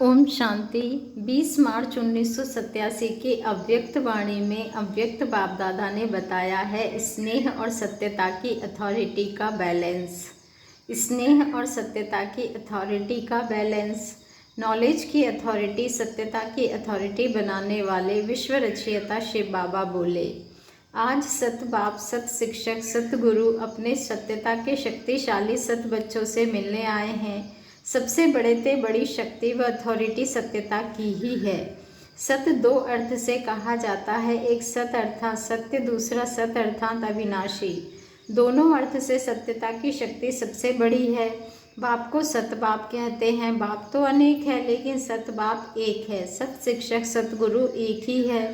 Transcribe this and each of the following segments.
ओम शांति। 20 मार्च 1987 की अव्यक्त वाणी में अव्यक्त बाप दादा ने बताया है स्नेह और सत्यता की अथॉरिटी का बैलेंस। स्नेह और सत्यता की अथॉरिटी का बैलेंस। नॉलेज की अथॉरिटी सत्यता की अथॉरिटी बनाने वाले विश्व रचयिता शिव बाबा बोले, आज सत बाप, सत शिक्षक, सत गुरु अपने सत्यता के शक्तिशाली सत बच्चों से मिलने आए हैं। सबसे बड़े ते बड़ी शक्ति व अथॉरिटी सत्यता की ही है। सत्य दो अर्थ से कहा जाता है, एक सत अर्थात सत्य, दूसरा सत अर्थात अविनाशी। दोनों अर्थ से सत्यता की शक्ति सबसे बड़ी है। बाप को सत बाप कहते हैं। बाप तो अनेक है लेकिन सत बाप एक है। सत शिक्षक, सतगुरु एक ही है।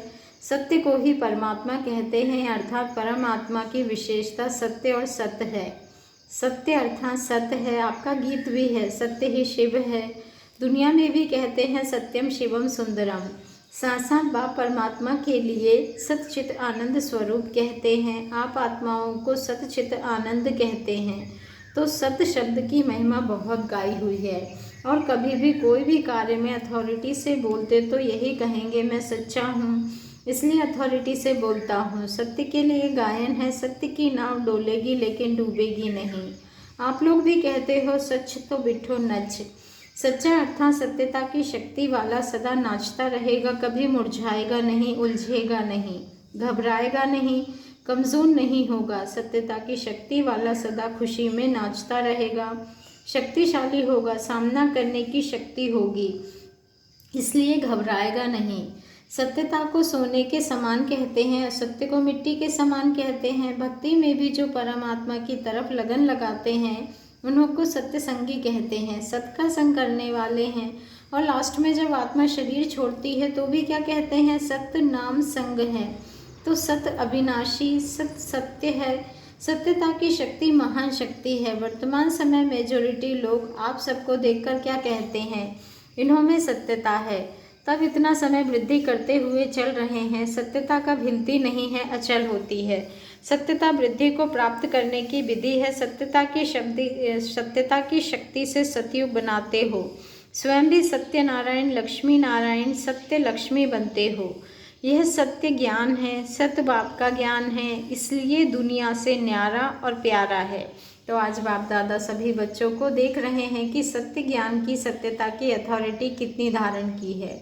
सत्य को ही परमात्मा कहते हैं, अर्थात परमात्मा की विशेषता सत्य और सत्य है। सत्य अर्थात सत्य है। आपका गीत भी है, सत्य ही शिव है। दुनिया में भी कहते हैं सत्यम शिवम सुंदरम। साथ साथ बाप परमात्मा के लिए सतचित आनंद स्वरूप कहते हैं। आप आत्माओं को सतचित आनंद कहते हैं। तो सत्य शब्द की महिमा बहुत गाई हुई है। और कभी भी कोई भी कार्य में अथॉरिटी से बोलते तो यही कहेंगे, मैं सच्चा हूँ इसलिए अथॉरिटी से बोलता हूँ। सत्य के लिए गायन है, सत्य की नाव डोलेगी लेकिन डूबेगी नहीं। आप लोग भी कहते हो सच तो बिठो नच। सच्चा अर्थात सत्यता की शक्ति वाला सदा नाचता रहेगा, कभी मुरझाएगा नहीं, उलझेगा नहीं, घबराएगा नहीं, कमज़ोर नहीं होगा। सत्यता की शक्ति वाला सदा खुशी में नाचता रहेगा, शक्तिशाली होगा, सामना करने की शक्ति होगी, इसलिए घबराएगा नहीं। सत्यता को सोने के समान कहते हैं, असत्य को मिट्टी के समान कहते हैं। भक्ति में भी जो परमात्मा की तरफ लगन लगाते हैं उन्हों को सत्य संगी कहते हैं, सत्य का संग करने वाले हैं। और लास्ट में जब आत्मा शरीर छोड़ती है तो भी क्या कहते हैं, सत्य नाम संग है। तो सत्य अविनाशी, सत्य सत्य है। सत्यता की शक्ति महान शक्ति है। वर्तमान समय मेजॉरिटी लोग आप सबको देखकर क्या कहते हैं, इन्हों में सत्यता है, तब इतना समय वृद्धि करते हुए चल रहे हैं। सत्यता का भिलती नहीं है, अचल होती है। सत्यता वृद्धि को प्राप्त करने की विधि है। सत्यता की शक्ति से सतयुग बनाते हो। स्वयं भी सत्य नारायण, लक्ष्मी नारायण, सत्य लक्ष्मी बनते हो। यह सत्य ज्ञान है, सत्य बाप का ज्ञान है, इसलिए दुनिया से न्यारा और प्यारा है। तो आज बाप दादा सभी बच्चों को देख रहे हैं कि सत्य ज्ञान की, सत्यता की अथॉरिटी कितनी धारण की है।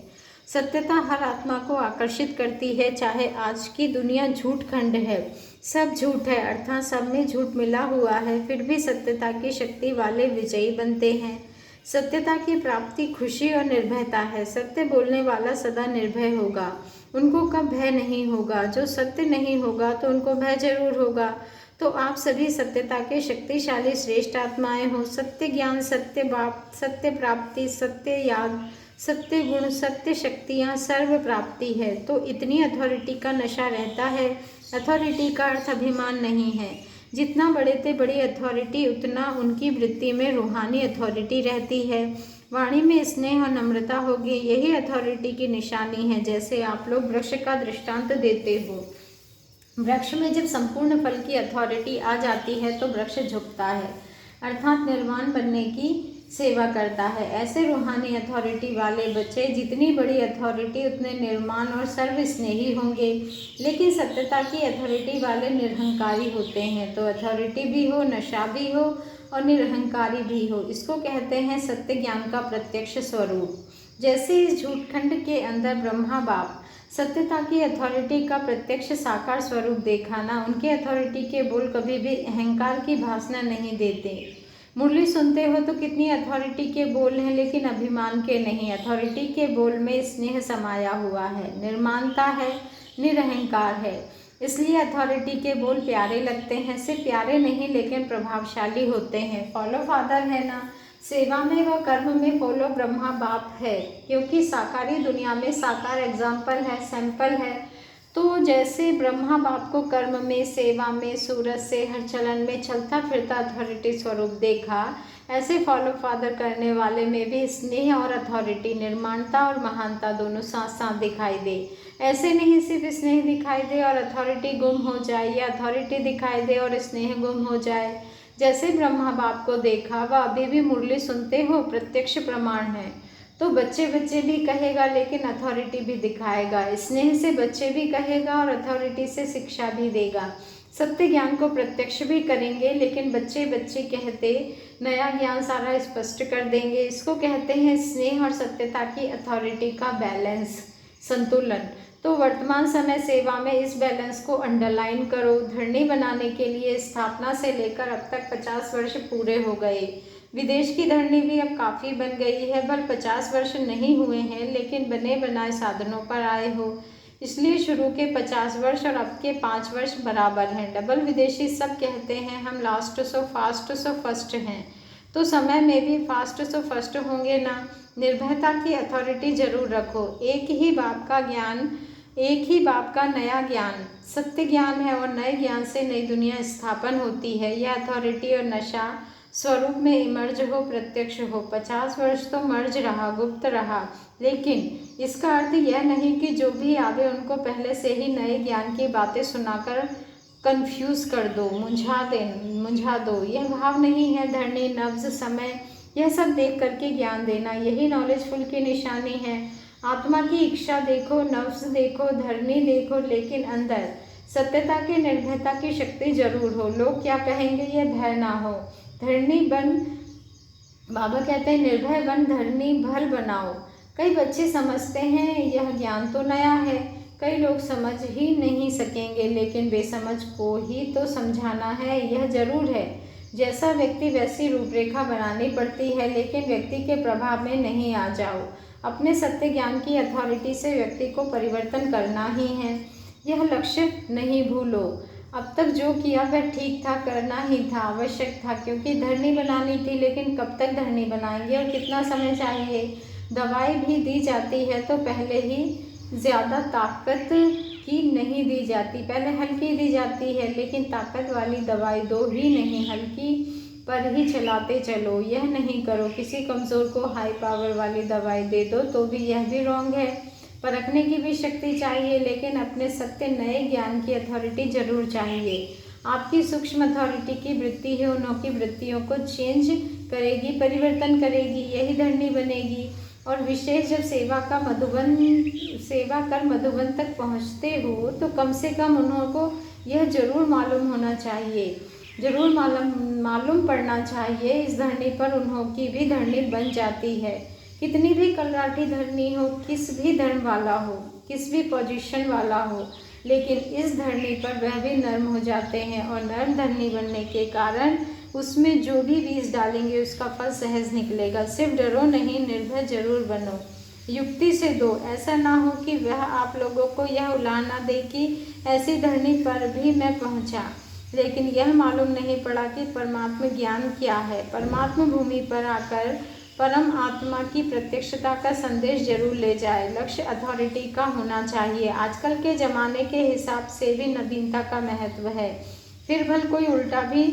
सत्यता हर आत्मा को आकर्षित करती है। चाहे आज की दुनिया झूठ खंड है, सब झूठ है अर्थात सब में झूठ मिला हुआ है, फिर भी सत्यता की शक्ति वाले विजयी बनते हैं। सत्यता की प्राप्ति खुशी और निर्भयता है। सत्य बोलने वाला सदा निर्भय होगा, उनको कब भय नहीं होगा। जो सत्य नहीं होगा तो उनको भय जरूर होगा। तो आप सभी सत्यता के शक्तिशाली श्रेष्ठ आत्माएं हो। सत्य ज्ञान, सत्य बाप, सत्य प्राप्ति, सत्य याद, सत्य गुण, सत्य शक्तियाँ सर्व प्राप्ति है। तो इतनी अथॉरिटी का नशा रहता है। अथॉरिटी का अर्थ अभिमान नहीं है। जितना बड़े ते बड़ी अथॉरिटी उतना उनकी वृत्ति में रूहानी अथॉरिटी रहती है। वाणी में स्नेह और नम्रता होगी, यही अथॉरिटी की निशानी है। जैसे आप लोग वृक्ष का दृष्टांत देते हो, वृक्ष में जब संपूर्ण फल की अथॉरिटी आ जाती है तो वृक्ष झुकता है अर्थात निर्वाण बनने की सेवा करता है। ऐसे रूहानी अथॉरिटी वाले बच्चे जितनी बड़ी अथॉरिटी उतने निर्माण और सर्वस्नेही होंगे। लेकिन सत्यता की अथॉरिटी वाले निरहंकारी होते हैं। तो अथॉरिटी भी हो, नशा भी हो और निरहंकारी भी हो, इसको कहते हैं सत्य ज्ञान का प्रत्यक्ष स्वरूप। जैसे इस झूठखंड के अंदर ब्रह्मा बाप सत्यता की अथॉरिटी का प्रत्यक्ष साकार स्वरूप देखा ना, उनके अथॉरिटी के बोल कभी भी अहंकार की भासना नहीं देते। मुरली सुनते हो तो कितनी अथॉरिटी के बोल हैं लेकिन अभिमान के नहीं। अथॉरिटी के बोल में स्नेह समाया हुआ है, निर्माणता है, निरहंकार है, इसलिए अथॉरिटी के बोल प्यारे लगते हैं। सिर्फ प्यारे नहीं लेकिन प्रभावशाली होते हैं। फॉलो फादर है ना, सेवा में व कर्म में फॉलो ब्रह्मा बाप है, क्योंकि साकारी दुनिया में साकार एग्जाम्पल है, सैंपल है। तो जैसे ब्रह्मा बाप को कर्म में, सेवा में, सूरज से हर चलन में चलता फिरता अथॉरिटी स्वरूप देखा, ऐसे फॉलो फादर करने वाले में भी स्नेह और अथॉरिटी, निर्माणता और महानता दोनों साथ साथ दिखाई दे। ऐसे नहीं सिर्फ स्नेह दिखाई दे और अथॉरिटी गुम हो जाए, या अथॉरिटी दिखाई दे और स्नेह गुम हो जाए। जैसे ब्रह्मा बाप को देखा, वह अभी भी मुरली सुनते हो, प्रत्यक्ष प्रमाण है। तो बच्चे बच्चे भी कहेगा लेकिन अथॉरिटी भी दिखाएगा, स्नेह से बच्चे भी कहेगा और अथॉरिटी से शिक्षा भी देगा। सत्य ज्ञान को प्रत्यक्ष भी करेंगे लेकिन बच्चे बच्चे कहते नया ज्ञान सारा स्पष्ट कर देंगे। इसको कहते हैं स्नेह और सत्यता की अथॉरिटी का बैलेंस, संतुलन। तो वर्तमान समय सेवा में इस बैलेंस को अंडरलाइन करो। धरनी बनाने के लिए स्थापना से लेकर अब तक 50 वर्ष पूरे हो गए। विदेश की धरनी भी अब काफ़ी बन गई है, बल 50 वर्ष नहीं हुए हैं लेकिन बने बनाए साधनों पर आए हो, इसलिए शुरू के 50 वर्ष और अब के 5 वर्ष बराबर हैं। डबल विदेशी सब कहते हैं हम last so fast so first हैं, तो समय में भी फास्ट सो फर्स्ट होंगे ना। निर्भयता की अथॉरिटी जरूर रखो। एक ही बाप का ज्ञान, एक ही बाप का नया ज्ञान सत्य ज्ञान है और नए ज्ञान से नई दुनिया स्थापन होती है। यह अथॉरिटी और नशा स्वरूप में इमर्ज हो, प्रत्यक्ष हो। 50 वर्ष तो मर्ज रहा, गुप्त रहा, लेकिन इसका अर्थ यह नहीं कि जो भी आवे उनको पहले से ही नए ज्ञान की बातें सुनाकर कंफ्यूज कर दो, मुंझा दो। यह भाव नहीं है। धरनी, नब्ज, समय यह सब देख करके ज्ञान देना, यही नॉलेजफुल की निशानी है। आत्मा की इच्छा देखो, नफ्स देखो, धरनी देखो, लेकिन अंदर सत्यता की, निर्भयता की शक्ति जरूर हो। लोग क्या कहेंगे यह भय ना हो। धरनी बन, बाबा कहते हैं निर्भय बन, धरनी भर बनाओ। कई बच्चे समझते हैं यह ज्ञान तो नया है, कई लोग समझ ही नहीं सकेंगे, लेकिन बेसमझ को ही तो समझाना है। यह जरूर है जैसा व्यक्ति वैसी रूपरेखा बनानी पड़ती है, लेकिन व्यक्ति के प्रभाव में नहीं आ जाओ। अपने सत्य ज्ञान की अथॉरिटी से व्यक्ति को परिवर्तन करना ही है। यह लक्ष्य नहीं भूलो। अब तक जो किया वह ठीक था, करना ही था, आवश्यक था, क्योंकि धरनी बनानी थी। लेकिन कब तक धरनी बनाएंगे और कितना समय चाहिए। दवाई भी दी जाती है तो पहले ही ज़्यादा ताकत की नहीं दी जाती, पहले हल्की दी जाती है, लेकिन ताकत वाली दवाई दो ही नहीं, हल्की पर ही चलाते चलो। यह नहीं करो किसी कमज़ोर को हाई पावर वाली दवाई दे दो, तो भी यह भी रॉन्ग है। परखने की भी शक्ति चाहिए, लेकिन अपने सत्य नए ज्ञान की अथॉरिटी जरूर चाहिए। आपकी सूक्ष्म अथॉरिटी की वृत्ति है, उन्हों की वृत्तियों को चेंज करेगी, परिवर्तन करेगी, यही धरनी बनेगी। और विशेष जब सेवा कर मधुबन तक पहुँचते हो तो कम से कम उन्हों को यह जरूर मालूम होना चाहिए, जरूर मालूम पड़ना चाहिए इस धरनी पर उन्हों की भी धरनी बन जाती है। कितनी भी कलराठी धरनी हो, किस भी धर्म वाला हो, किस भी पोजीशन वाला हो, लेकिन इस धरनी पर वह भी नर्म हो जाते हैं। और नर्म धरनी बनने के कारण उसमें जो भी बीज डालेंगे उसका फल सहज निकलेगा। सिर्फ डरो नहीं, निर्भय जरूर बनो। युक्ति से दो, ऐसा ना हो कि वह आप लोगों को यह उलाहना दे कि ऐसी धरनी पर भी मैं पहुंचा, लेकिन यह मालूम नहीं पड़ा कि परमात्मा ज्ञान क्या है। परमात्मा भूमि पर आकर परम आत्मा की प्रत्यक्षता का संदेश जरूर ले जाए। लक्ष्य अथॉरिटी का होना चाहिए। आजकल के ज़माने के हिसाब से भी नवीनता का महत्व है। फिर भल कोई उल्टा भी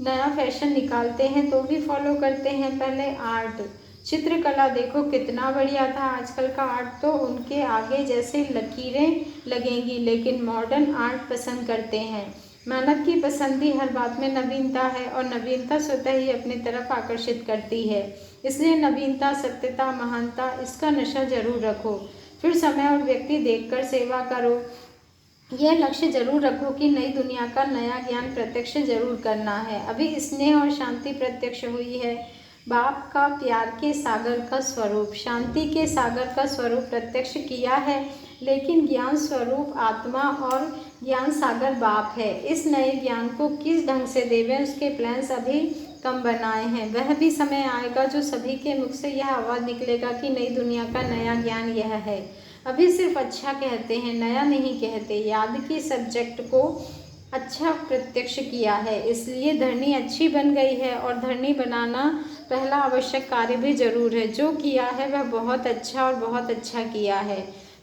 नया फैशन निकालते हैं तो भी फॉलो करते हैं। पहले आर्ट, चित्रकला देखो कितना बढ़िया था, आजकल का आर्ट तो उनके आगे जैसे लकीरें लगेंगी, लेकिन मॉडर्न आर्ट पसंद करते हैं। मानव की पसंदी हर बात में नवीनता है और नवीनता स्वतः ही अपनी तरफ आकर्षित करती है। इसलिए नवीनता, सत्यता, महानता, इसका नशा जरूर रखो। फिर समय और व्यक्ति देखकर सेवा करो। यह लक्ष्य जरूर रखो कि नई दुनिया का नया ज्ञान प्रत्यक्ष जरूर करना है। अभी स्नेह और शांति प्रत्यक्ष हुई है। बाप का प्यार के सागर का स्वरूप, शांति के सागर का स्वरूप प्रत्यक्ष किया है, लेकिन ज्ञान स्वरूप आत्मा और ज्ञान सागर बाप है। इस नए ज्ञान को किस ढंग से देवें उसके प्लान्स अभी कम बनाए हैं। वह भी समय आएगा जो सभी के मुख से यह आवाज़ निकलेगा कि नई दुनिया का नया ज्ञान यह है। अभी सिर्फ अच्छा कहते हैं, नया नहीं कहते। याद की सब्जेक्ट को अच्छा प्रत्यक्ष किया है, इसलिए धरनी अच्छी बन गई है। और धरनी बनाना पहला आवश्यक कार्य भी जरूर है। जो किया है वह बहुत अच्छा और बहुत अच्छा किया है,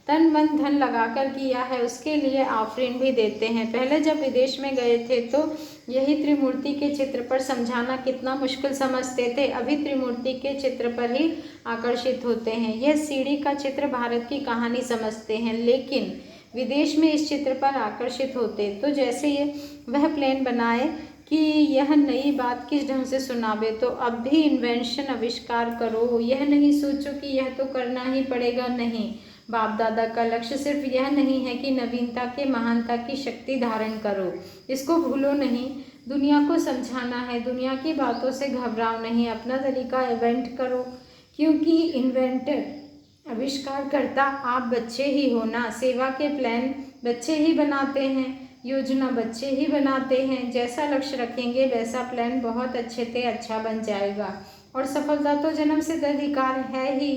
तन मन धन लगाकर किया है, उसके लिए आफरीन भी देते हैं। पहले जब विदेश में गए थे तो यही त्रिमूर्ति के चित्र पर समझाना कितना मुश्किल समझते थे, अभी त्रिमूर्ति के चित्र पर ही आकर्षित होते हैं। यह सीढ़ी का चित्र भारत की कहानी समझते हैं, लेकिन विदेश में इस चित्र पर आकर्षित होते। तो जैसे ये वह प्लेन बनाए कि यह नई बात किस ढंग से सुनावे, तो अब भी इन्वेंशन आविष्कार करो। यह नहीं सोचो कि यह तो करना ही पड़ेगा, नहीं। बाप दादा का लक्ष्य सिर्फ यह नहीं है कि नवीनता के महानता की शक्ति धारण करो, इसको भूलो नहीं। दुनिया को समझाना है, दुनिया की बातों से घबराओ नहीं, अपना तरीका इन्वेंट करो, क्योंकि इन्वेंटर आविष्कारकर्ता आप बच्चे ही हो ना। सेवा के प्लान बच्चे ही बनाते हैं, योजना बच्चे ही बनाते हैं। जैसा लक्ष्य रखेंगे वैसा प्लान बहुत अच्छे से अच्छा बन जाएगा, और सफलता तो जन्म सिद्ध अधिकार है ही।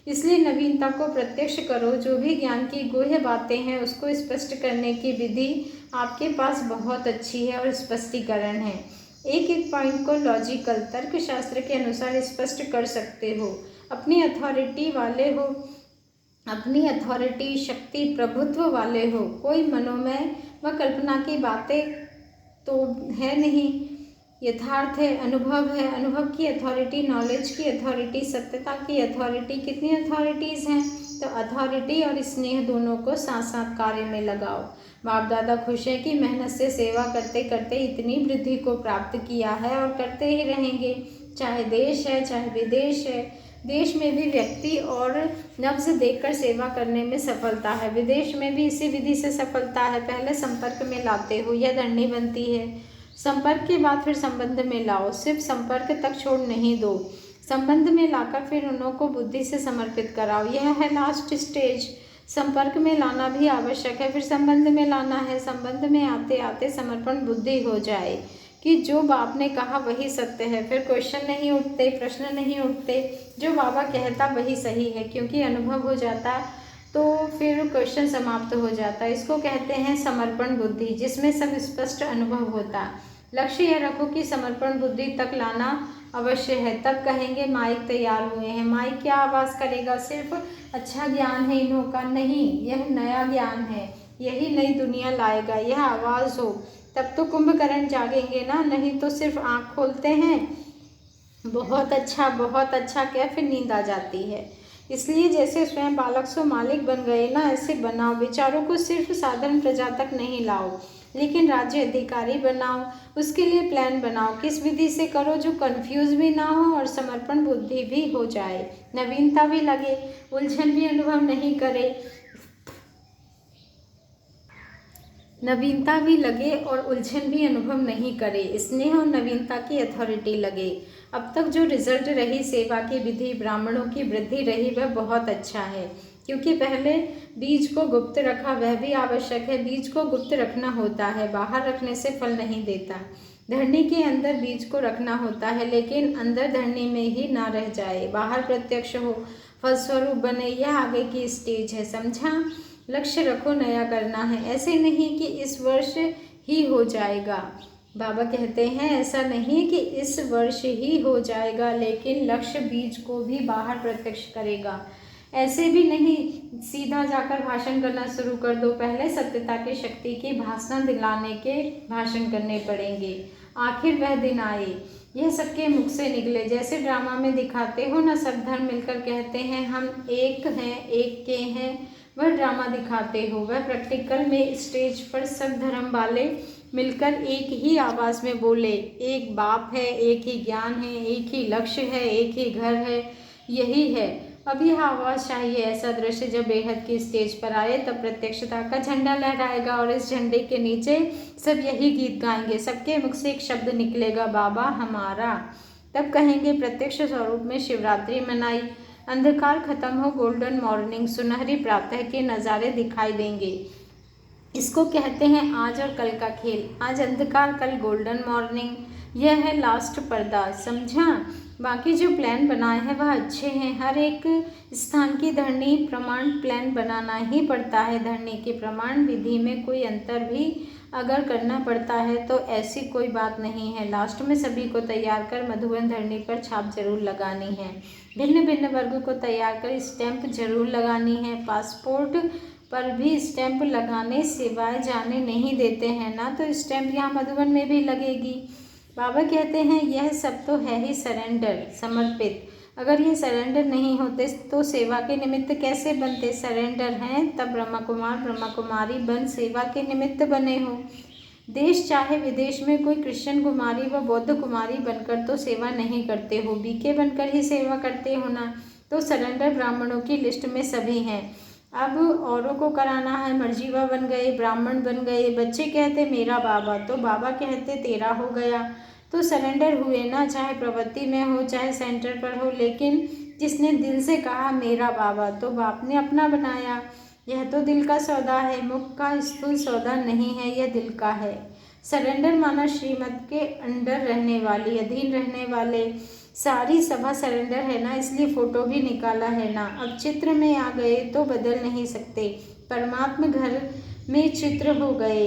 इसलिए नवीनता को प्रत्यक्ष करो। जो भी ज्ञान की गुह्य बातें हैं उसको स्पष्ट करने की विधि आपके पास बहुत अच्छी है और स्पष्टीकरण है। एक एक पॉइंट को लॉजिकल तर्कशास्त्र के अनुसार स्पष्ट कर सकते हो। अपनी अथॉरिटी वाले हो, अपनी अथॉरिटी शक्ति प्रभुत्व वाले हो। कोई मनोमय व कल्पना की बातें तो है नहीं, यथार्थ है, अनुभव है। अनुभव की अथॉरिटी, नॉलेज की अथॉरिटी, सत्यता की अथॉरिटी। कितनी अथॉरिटीज़ हैं? तो अथॉरिटी और स्नेह दोनों को साथ साथ कार्य में लगाओ। बाप दादा खुश है कि मेहनत से सेवा करते करते इतनी वृद्धि को प्राप्त किया है और करते ही रहेंगे। चाहे देश है चाहे विदेश है, देश में भी व्यक्ति और नब्ज देखकर सेवा करने में सफलता है, विदेश में भी इसी विधि से सफलता है। पहले संपर्क में लाते हो, यह धरनी बनती है। संपर्क के बाद फिर संबंध में लाओ, सिर्फ संपर्क तक छोड़ नहीं दो। संबंध में लाकर फिर उन्हों को बुद्धि से समर्पित कराओ, यह है लास्ट स्टेज। संपर्क में लाना भी आवश्यक है, फिर संबंध में लाना है। संबंध में आते आते समर्पण बुद्धि हो जाए कि जो बाप ने कहा वही सत्य है, फिर क्वेश्चन नहीं उठते, प्रश्न नहीं उठते। जो बाबा कहता वही सही है, क्योंकि अनुभव हो जाता तो फिर क्वेश्चन समाप्त हो जाता है। इसको कहते हैं समर्पण बुद्धि, जिसमें सब स्पष्ट अनुभव होता। लक्ष्य यह रखो कि समर्पण बुद्धि तक लाना अवश्य है, तब कहेंगे माइक तैयार हुए हैं। माइक क्या आवाज़ करेगा? सिर्फ अच्छा ज्ञान है इन्हों का नहीं, यह नया ज्ञान है, यही नई दुनिया लाएगा। यह आवाज़ हो तब तो कुंभकर्ण जागेंगे ना, नहीं तो सिर्फ आँख खोलते हैं बहुत अच्छा क्या, फिर नींद आ जाती है। इसलिए जैसे स्वयं बालक सो मालिक बन गए ना, ऐसे बनाओ। विचारों को सिर्फ साधारण प्रजा तक नहीं लाओ, लेकिन राज्य अधिकारी बनाओ। उसके लिए प्लान बनाओ, किस विधि से करो जो कंफ्यूज भी ना हो और समर्पण बुद्धि भी हो जाए, नवीनता भी लगे, उलझन भी अनुभव नहीं करे, नवीनता भी लगे और उलझन भी अनुभव नहीं करे, स्नेह और नवीनता की अथॉरिटी लगे। अब तक जो रिजल्ट रही सेवा की विधि, ब्राह्मणों की वृद्धि रही, वह बहुत अच्छा है, क्योंकि पहले बीज को गुप्त रखा, वह भी आवश्यक है। बीज को गुप्त रखना होता है, बाहर रखने से फल नहीं देता। धरनी के अंदर बीज को रखना होता है, लेकिन अंदर धरनी में ही ना रह जाए, बाहर प्रत्यक्ष हो, फलस्वरूप बने। यह आगे की स्टेज है, समझा? लक्ष्य रखो, नया करना है, ऐसे नहीं कि इस वर्ष ही हो जाएगा। बाबा कहते हैं ऐसा नहीं कि इस वर्ष ही हो जाएगा, लेकिन लक्ष्य बीज को भी बाहर प्रत्यक्ष करेगा। ऐसे भी नहीं सीधा जाकर भाषण करना शुरू कर दो, पहले सत्यता की शक्ति की भाषण दिलाने के भाषण करने पड़ेंगे। आखिर वह दिन आए, यह सबके मुख से निकले। जैसे ड्रामा में दिखाते हो ना, सब धर्म मिलकर कहते हैं हम एक हैं, एक के हैं, वह ड्रामा दिखाते हो। वह प्रैक्टिकल में स्टेज पर सब धर्म वाले मिलकर एक ही आवाज़ में बोले, एक बाप है, एक ही ज्ञान है, एक ही लक्ष्य है, एक ही घर है, यही है। अब यह आवाज़ चाहिए। ऐसा दृश्य जब बेहद की स्टेज पर आए तब प्रत्यक्षता का झंडा लहराएगा और इस झंडे के नीचे सब यही गीत गाएंगे। सबके मुख से एक शब्द निकलेगा, बाबा हमारा। तब कहेंगे प्रत्यक्ष स्वरूप में शिवरात्रि मनाई, अंधकार खत्म हो, गोल्डन मॉर्निंग, सुनहरी प्रातः के नज़ारे दिखाई देंगे। इसको कहते हैं आज और कल का खेल। आज अंधकार, कल गोल्डन मॉर्निंग। यह है लास्ट पर्दा, समझा? बाकी जो प्लान बनाए हैं वह अच्छे हैं। हर एक स्थान की धरनी प्रमाण प्लान बनाना ही पड़ता है। धरनी के प्रमाण विधि में कोई अंतर भी अगर करना पड़ता है तो ऐसी कोई बात नहीं है। लास्ट में सभी को तैयार कर मधुबन धरनी पर छाप जरूर लगानी है। भिन्न भिन्न वर्ग को तैयार कर स्टैंप जरूर लगानी है। पासपोर्ट पर भी स्टैंप लगाने सिवाय जाने नहीं देते हैं ना, तो स्टैंप यहाँ मधुबन में भी लगेगी। बाबा कहते हैं यह सब तो है ही सरेंडर, समर्पित। अगर ये सरेंडर नहीं होते तो सेवा के निमित्त कैसे बनते? सरेंडर हैं तब ब्रह्मा कुमार ब्रह्मा कुमारी बन सेवा के निमित्त बने हो। देश चाहे विदेश में कोई क्रिश्चियन कुमारी व बौद्ध कुमारी बनकर तो सेवा नहीं करते हो, बीके बनकर ही सेवा करते हो ना। तो सरेंडर ब्राह्मणों की लिस्ट में सभी हैं। अब औरों को कराना है, मर्जीवा बन गए, ब्राह्मण बन गए। बच्चे कहते मेरा बाबा, तो बाबा कहते तेरा हो गया। तो सरेंडर हुए ना, चाहे प्रवृत्ति में हो चाहे सेंटर पर हो, लेकिन जिसने दिल से कहा मेरा बाबा, तो बाप ने अपना बनाया। यह तो दिल का सौदा है, मुख का स्थूल सौदा नहीं है, यह दिल का है। सरेंडर माना श्रीमत के अंडर रहने वाली, अधीन रहने वाले। सारी सभा सरेंडर है ना, इसलिए फोटो भी निकाला है ना। अब चित्र में आ गए तो बदल नहीं सकते। परमात्मा घर में चित्र हो गए,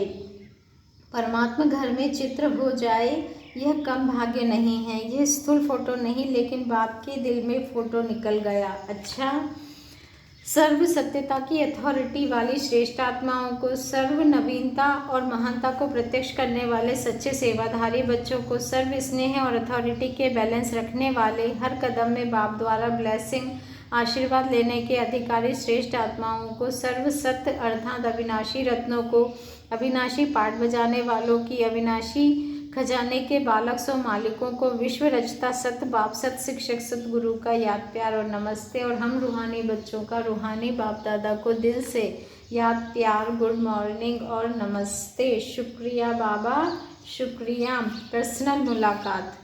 परमात्मा घर में चित्र हो जाए, यह कम भाग्य नहीं है। यह स्थूल फोटो नहीं, लेकिन बाप के दिल में फोटो निकल गया। अच्छा, सर्व सत्यता की अथॉरिटी वाली श्रेष्ठ आत्माओं को, सर्व नवीनता और महानता को प्रत्यक्ष करने वाले सच्चे सेवाधारी बच्चों को, सर्व स्नेह और अथॉरिटी के बैलेंस रखने वाले, हर कदम में बाप द्वारा ब्लेसिंग आशीर्वाद लेने के अधिकारी श्रेष्ठ आत्माओं को, सर्व सत्य अर्थात अविनाशी रत्नों को, अविनाशी पाठ बजाने वालों की, अविनाशी खजाने के बालक सो मालिकों को, विश्व रचता सत बाप, सत शिक्षक, सत गुरु का याद प्यार और नमस्ते। और हम रूहानी बच्चों का रूहानी बाप दादा को दिल से याद प्यार, गुड मॉर्निंग और नमस्ते। शुक्रिया बाबा, शुक्रिया। पर्सनल मुलाकात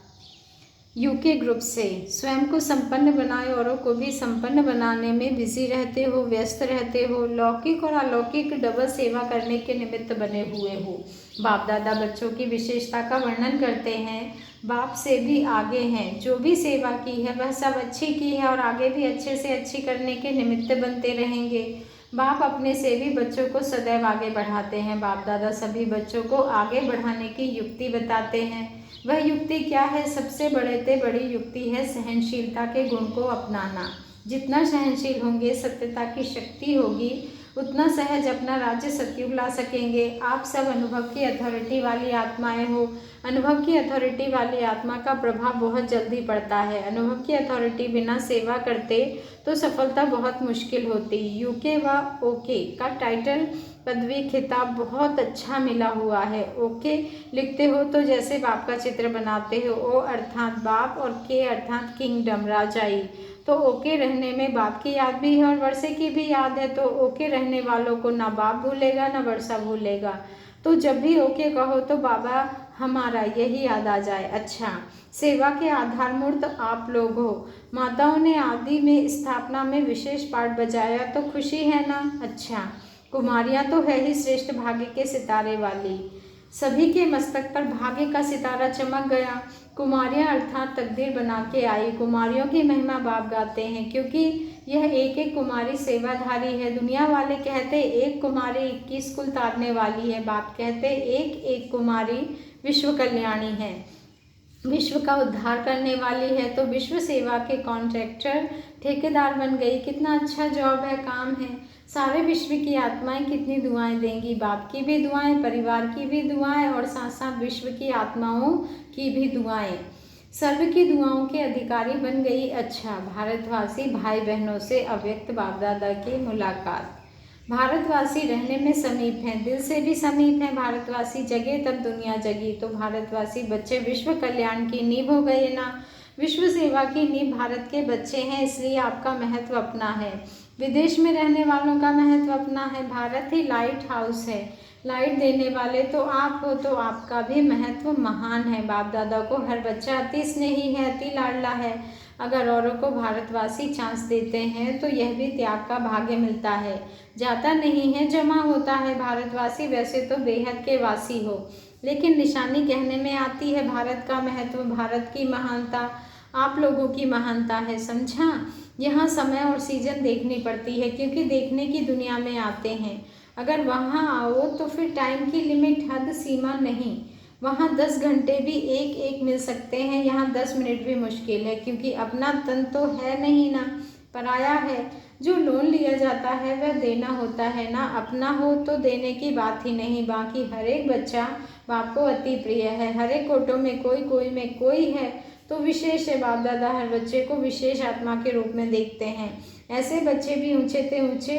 यूके ग्रुप से। स्वयं को संपन्न बनाए, औरों को भी संपन्न बनाने में बिजी रहते हो, व्यस्त रहते हो, लौकिक और अलौकिक डबल सेवा करने के निमित्त बने हुए हो। बाप दादा बच्चों की विशेषता का वर्णन करते हैं। बाप से भी आगे हैं, जो भी सेवा की है वह सब अच्छी की है और आगे भी अच्छे से अच्छी करने के निमित्त बनते रहेंगे। बाप अपने से भी बच्चों को सदैव आगे बढ़ाते हैं। बाप दादा सभी बच्चों को आगे बढ़ाने की युक्ति बताते हैं। वह युक्ति क्या है? सबसे बड़ी युक्ति है सहनशीलता के गुण को अपनाना। जितना सहनशील होंगे, सत्यता की शक्ति होगी, उतना सहज अपना राज्य सतयुग ला सकेंगे। आप सब अनुभव की अथॉरिटी वाली आत्माएं हो। अनुभव की अथॉरिटी वाली आत्मा का प्रभाव बहुत जल्दी पड़ता है। अनुभव की अथॉरिटी बिना सेवा करते तो सफलता बहुत मुश्किल होती। यूके व ओके का टाइटल, पदवी, खिताब बहुत अच्छा मिला हुआ है। ओके लिखते हो तो जैसे बाप का चित्र बनाते हो। ओ अर्थात बाप और के अर्थात किंगडम, राजाई। तो ओके रहने में बाप की याद भी है और वर्षे की भी याद है। तो ओके रहने वालों को ना बाप भूलेगा ना वर्षा भूलेगा। तो जब भी ओके कहो तो बाबा हमारा यही याद आ जाए। अच्छा, सेवा के आधार मूर्त आप लोग हो। माताओं ने आदि में स्थापना में विशेष पाठ बजाया तो खुशी है ना। अच्छा, कुमारियाँ तो है ही श्रेष्ठ भाग्य के सितारे वाली। सभी के मस्तक पर भाग्य का सितारा चमक गया। कुमारियाँ अर्थात तकदीर बना के आई। कुमारियों की महिमा बाप गाते हैं, क्योंकि यह एक एक कुमारी सेवाधारी है। दुनिया वाले कहते एक कुमारी 21 कुल तारने वाली है। बाप कहते एक एक कुमारी विश्व कल्याणी है, विश्व का उद्धार करने वाली है। तो विश्व सेवा के कॉन्ट्रैक्टर, ठेकेदार बन गई। कितना अच्छा जॉब है, काम है। सारे विश्व की आत्माएं कितनी दुआएं देंगी। बाप की भी दुआएं, परिवार की भी दुआएं और साथ साथ विश्व की आत्माओं की भी दुआएं, सर्व की दुआओं के अधिकारी बन गई। अच्छा, भारतवासी भाई बहनों से अव्यक्त बाप दादा की मुलाकात। भारतवासी रहने में समीप हैं, दिल से भी समीप हैं। भारतवासी जगे तब दुनिया जगी। तो भारतवासी बच्चे विश्व कल्याण की नींव हो गए ना। विश्व सेवा की नींव भारत के बच्चे हैं, इसलिए आपका महत्व अपना है। विदेश में रहने वालों का महत्व अपना है। भारत ही लाइट हाउस है, लाइट देने वाले तो आप हो, तो आपका भी महत्व महान है। बाप दादा को हर बच्चा अति स्नेही है, अति लाडला है। अगर औरों को भारतवासी चांस देते हैं तो यह भी त्याग का भाग्य मिलता है। जाता नहीं है, जमा होता है। भारतवासी वैसे तो बेहद के वासी हो, लेकिन निशानी कहने में आती है। भारत का महत्व, भारत की महानता आप लोगों की महानता है, समझा। यहाँ समय और सीजन देखनी पड़ती है, क्योंकि देखने की दुनिया में आते हैं। अगर वहाँ आओ तो फिर टाइम की लिमिट, हद, सीमा नहीं। वहाँ 10 घंटे भी एक एक मिल सकते हैं, यहाँ 10 मिनट भी मुश्किल है, क्योंकि अपना तन तो है नहीं ना, पराया है। जो लोन लिया जाता है वह देना होता है ना, अपना हो तो देने की बात ही नहीं। बाकी हर एक बच्चा बाप को अति प्रिय है। हर एक कोटों में कोई, कोई में कोई है तो विशेष है। बाप दादा हर बच्चे को विशेष आत्मा के रूप में देखते हैं। ऐसे बच्चे भी ऊंचे से ऊंचे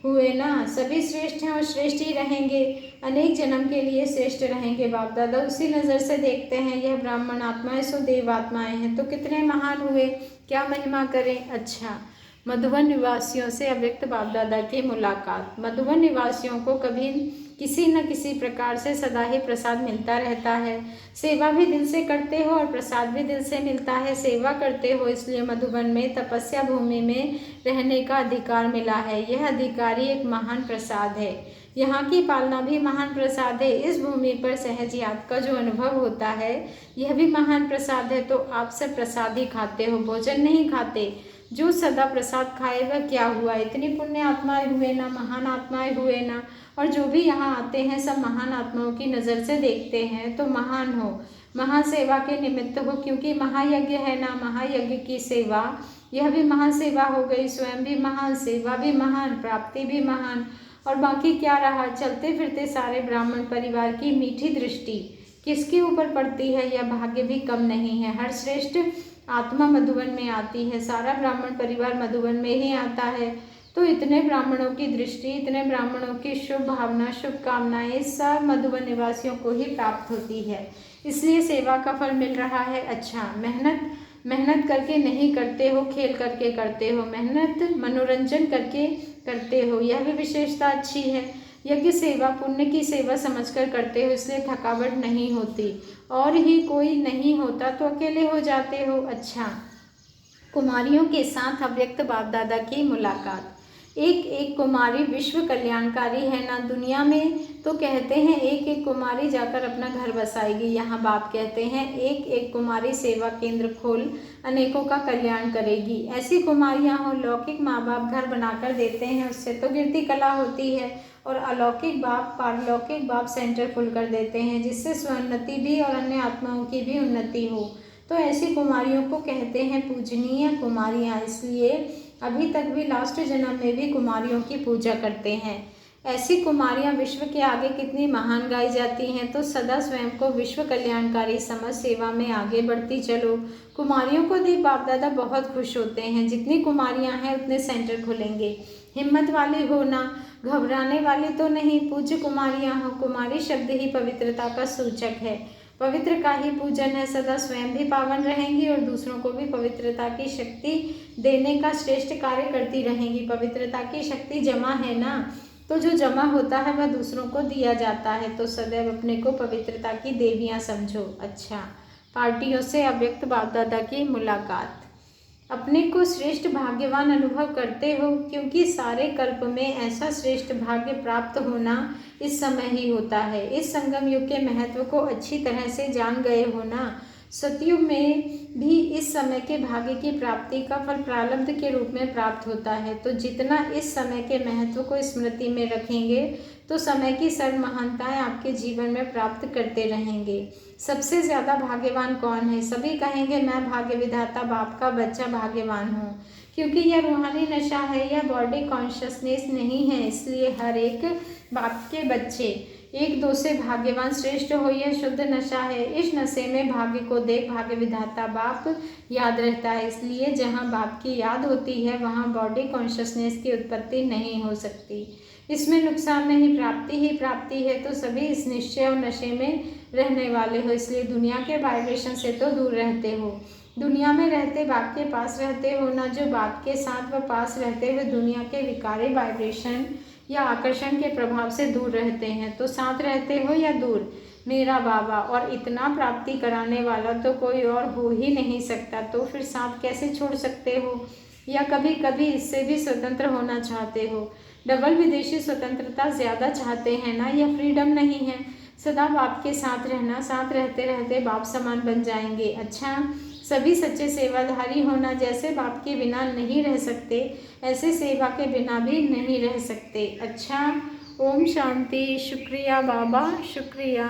हुए ना, सभी श्रेष्ठ हैं और श्रेष्ठ ही रहेंगे, अनेक जन्म के लिए श्रेष्ठ रहेंगे। बाप दादा उसी नज़र से देखते हैं, यह ब्राह्मण आत्माएं सो देव आत्माएं हैं, तो कितने महान हुए, क्या महिमा करें। अच्छा, मधुबन निवासियों से अव्यक्त बाप दादा की मुलाकात। मधुबन निवासियों को कभी किसी न किसी प्रकार से सदा ही प्रसाद मिलता रहता है। सेवा भी दिल से करते हो और प्रसाद भी दिल से मिलता है। सेवा करते हो इसलिए मधुबन में तपस्या भूमि में रहने का अधिकार मिला है। यह अधिकार ही एक महान प्रसाद है। यहाँ की पालना भी महान प्रसाद है। इस भूमि पर सहज याद का जो अनुभव होता है यह भी महान प्रसाद है। तो आप सब प्रसाद ही खाते हो, भोजन नहीं खाते। जो सदा प्रसाद खाए वह क्या हुआ, इतनी पुण्य आत्माएं हुए ना, महान आत्माएं हुए ना। और जो भी यहाँ आते हैं सब महान आत्माओं की नज़र से देखते हैं, तो महान हो, महासेवा के निमित्त हो, क्योंकि महायज्ञ है ना, महायज्ञ की सेवा, यह भी महान सेवा हो गई। स्वयं भी महान, सेवा भी महान, प्राप्ति भी महान, और बाकी क्या रहा। चलते फिरते सारे ब्राह्मण परिवार की मीठी दृष्टि किसके ऊपर पड़ती है, यह भाग्य भी कम नहीं है। हर श्रेष्ठ आत्मा मधुबन में आती है, सारा ब्राह्मण परिवार मधुबन में ही आता है। तो इतने ब्राह्मणों की दृष्टि, इतने ब्राह्मणों की शुभ भावना, शुभकामनाएं सब मधुबन निवासियों को ही प्राप्त होती है, इसलिए सेवा का फल मिल रहा है। अच्छा, मेहनत करके नहीं करते हो, खेल करके करते हो, मेहनत मनोरंजन करके करते हो, यह भी विशेषता अच्छी है। यज्ञ सेवा पुण्य की सेवा समझकर करते हो, इसलिए थकावट नहीं होती, और ही कोई नहीं होता तो अकेले हो जाते हो। अच्छा, कुमारियों के साथ अव्यक्त बाप दादा की मुलाकात। एक एक कुमारी विश्व कल्याणकारी है ना। दुनिया में तो कहते हैं एक एक कुमारी जाकर अपना घर बसाएगी, यहाँ बाप कहते हैं एक एक कुमारी सेवा केंद्र खोल अनेकों का कल्याण करेगी। ऐसी कुमारियाँ हो, लौकिक माँ बाप घर बनाकर देते हैं, उससे तो कीर्ति कला होती है, और अलौकिक बाप पारलौकिक बाप सेंटर खुल कर देते हैं, जिससे स्वोन्नति भी और अन्य आत्माओं की भी उन्नति हो। तो ऐसी कुमारियों को कहते हैं पूजनीय कुमारियाँ, इसलिए अभी तक भी लास्ट जन्म में भी कुमारियों की पूजा करते हैं। ऐसी कुमारियाँ विश्व के आगे कितनी महान गाई जाती हैं। तो सदा स्वयं को विश्व कल्याणकारी समझ सेवा में आगे बढ़ती चलो। कुमारियों को देख बाप दादा बहुत खुश होते हैं, जितनी कुमारियाँ हैं उतने सेंटर खुलेंगे। हिम्मत वाली हो ना, घबराने वाली तो नहीं। पूज्य कुमारियाँ हो, कुमारी शब्द ही पवित्रता का सूचक है, पवित्र का ही पूजन है। सदा स्वयं भी पावन रहेंगी और दूसरों को भी पवित्रता की शक्ति देने का श्रेष्ठ कार्य करती रहेंगी। पवित्रता की शक्ति जमा है ना, तो जो जमा होता है वह दूसरों को दिया जाता है। तो सदैव अपने को पवित्रता की देवियाँ समझो। अच्छा, पार्टियों से अव्यक्त बाप दादा की मुलाकात। अपने को श्रेष्ठ भाग्यवान अनुभव करते हो, क्योंकि सारे कल्प में ऐसा श्रेष्ठ भाग्य प्राप्त होना इस समय ही होता है। इस संगम युग के महत्व को अच्छी तरह से जान गए हो ना। सतयुग में भी इस समय के भाग्य की प्राप्ति का फल प्रारब्ध के रूप में प्राप्त होता है। तो जितना इस समय के महत्व को स्मृति में रखेंगे तो समय की सर्व महानताएं आपके जीवन में प्राप्त करते रहेंगे। सबसे ज़्यादा भाग्यवान कौन है? सभी कहेंगे मैं भाग्य विधाता बाप का बच्चा भाग्यवान हूँ, क्योंकि यह रूहानी नशा है, यह बॉडी कॉन्शियसनेस नहीं है। इसलिए हर एक बाप के बच्चे एक दो से भाग्यवान श्रेष्ठ हो, यह शुद्ध नशा है। इस नशे में भाग्य को देख भाग्य विधाता बाप याद रहता है। इसलिए जहाँ बाप की याद होती है वहाँ बॉडी कॉन्शियसनेस की उत्पत्ति नहीं हो सकती। इसमें नुकसान नहीं, प्राप्ति ही प्राप्ति है। तो सभी इस निश्चय और नशे में रहने वाले हो, इसलिए दुनिया के वाइब्रेशन से तो दूर रहते हो। दुनिया में रहते बाप के पास रहते हो ना। जो बाप के साथ व पास रहते हुए दुनिया के विकारी वाइब्रेशन या आकर्षण के प्रभाव से दूर रहते हैं। तो साथ रहते हो या दूर, मेरा बाबा और इतना प्राप्ति कराने वाला तो कोई और हो ही नहीं सकता। तो फिर साथ कैसे छोड़ सकते हो? या कभी कभी इससे भी स्वतंत्र होना चाहते हो? डबल विदेशी स्वतंत्रता ज़्यादा चाहते हैं ना, यह फ्रीडम नहीं है। सदा बाप के साथ रहना, साथ रहते रहते बाप समान बन जाएंगे। अच्छा, सभी सच्चे सेवाधारी होना। जैसे बाप के बिना नहीं रह सकते, ऐसे सेवा के बिना भी नहीं रह सकते। अच्छा, ओम शांति। शुक्रिया बाबा, शुक्रिया।